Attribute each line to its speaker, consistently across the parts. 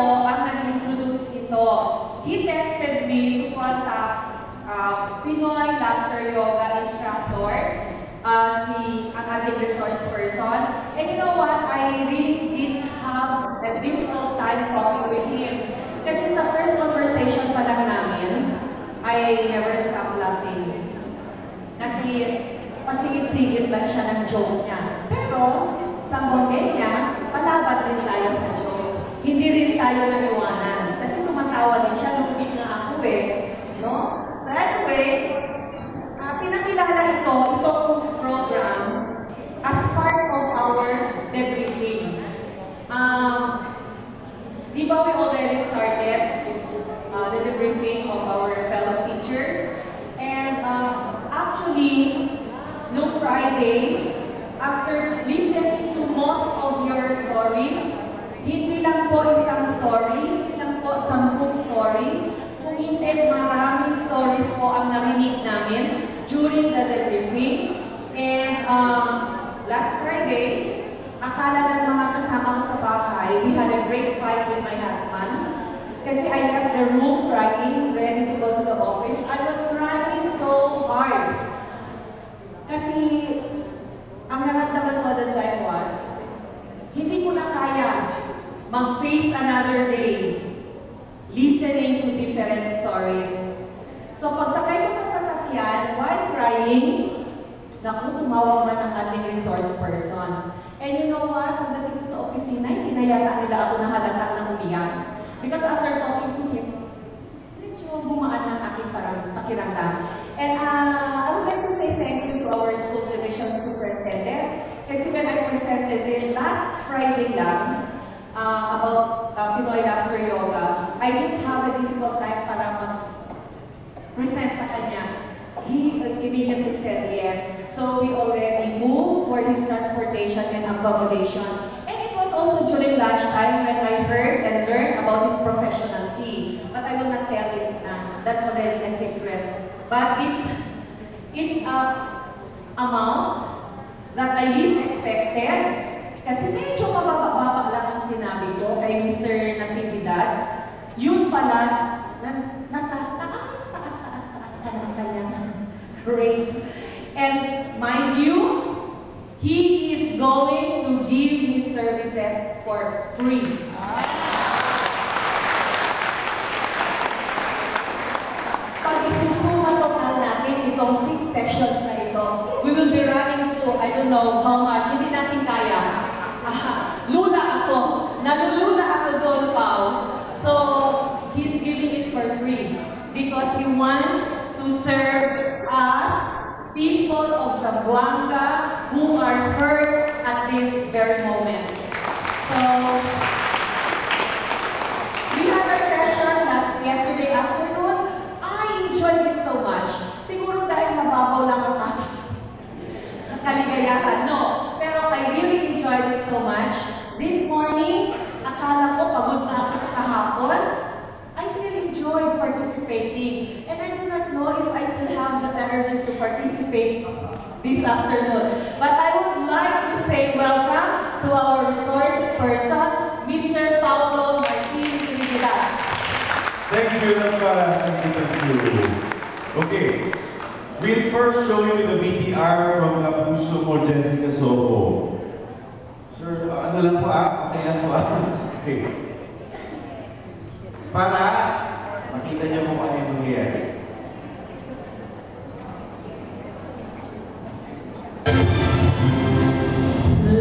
Speaker 1: po ang nag-introduce ito. He texted me to contact Pinoy Laughter Yoga instructor, ang ating resource person. And you know what? I really did have a difficult time talking with him. Kasi sa first conversation pa lang namin, I never stopped laughing. Kasi pasigit-sigit lang siya ng joke niya. Pero sa bongge niya, palabat din tayo sa joke. Hindi rin tayo naniwanan. Kasi tumatawa din siya, lumigit na ako no? So anyway, pinakilala itong program as part of our debriefing. Di ba we already started the debriefing of our fellow teachers? And actually, no Friday, after listening to most of your stories, hindi lang po isang story, hindi lang po 10 story, kung hindi maraming stories po ang narinig namin during the debriefing. And last Friday, akala ng mga kasama ko sa bahay, we had a great fight with my husband. Kasi I left the room crying, ready to go to the office. I was crying so hard. Kasi ang naramdaman ko that time was, hindi ko na kaya mag-face another day listening to different stories. So pagsakay ko sa sasakyan, while crying, naku, tumawag man ang ating resource person. And you know what? Pagdating ko sa opisina, hindi na yata nila ako nahalatang ng umiyak. Because after talking to him, medyo bumaan ng aking pakiramdam. And I would like to say thank you to our school's division superintendent. Kasi when I presented this last Friday lang, about Pinoy Laughter Yoga, I didn't have a difficult time para mag-present sa kanya. He immediately said yes. So we already moved for his transportation and accommodation. And it was also during lunchtime when I heard and learned about his professional fee. But I will not tell it now. That's already a secret. But it's a amount that I least expected. Kasi medyo mababa lang ang sinabi ko kay Mr. Natividad. Yun pala, nasa taas ka ng kanyang rate. And mind you, he is going to give his services for free. Pag isusuma total natin itong 6 sessions na ito, we will be running to, I don't know how much, hindi natin kaya. Nalulula ako doon, Pao. So, he's giving it for free because he wants to serve us, people of Zamboanga, who are hurt at this very moment. So, we had our session yesterday afternoon. I enjoyed it so much. Siguro dahil mababaw lang ang aking kaligayahan. No, pero I really enjoyed it so much. This morning, akala ko pagod na ako sa kahapon. I still enjoyed participating. And I do not know if I still have the energy to participate this afternoon. But I would like to say welcome to our resource person, Mr. Paulo Martin Trinidad.
Speaker 2: Thank you, thank you. Okay. We'll first show you the VTR from Kapuso mo, Jessica Soho. Sir, ano lang po okay yan po Okay. Para makita niyo po ano yung nangyayari.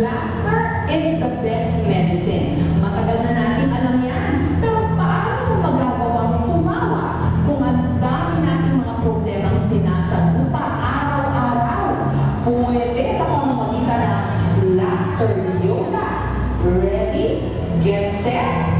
Speaker 3: Laughter is the best medicine. Matagal na natin alam yan. Pero paano magagawang tumawa kung ang dami nating mga problemang sinasagupa araw-araw? Pwede sa pamamagitan ng laughter yoga. Ready? Get set?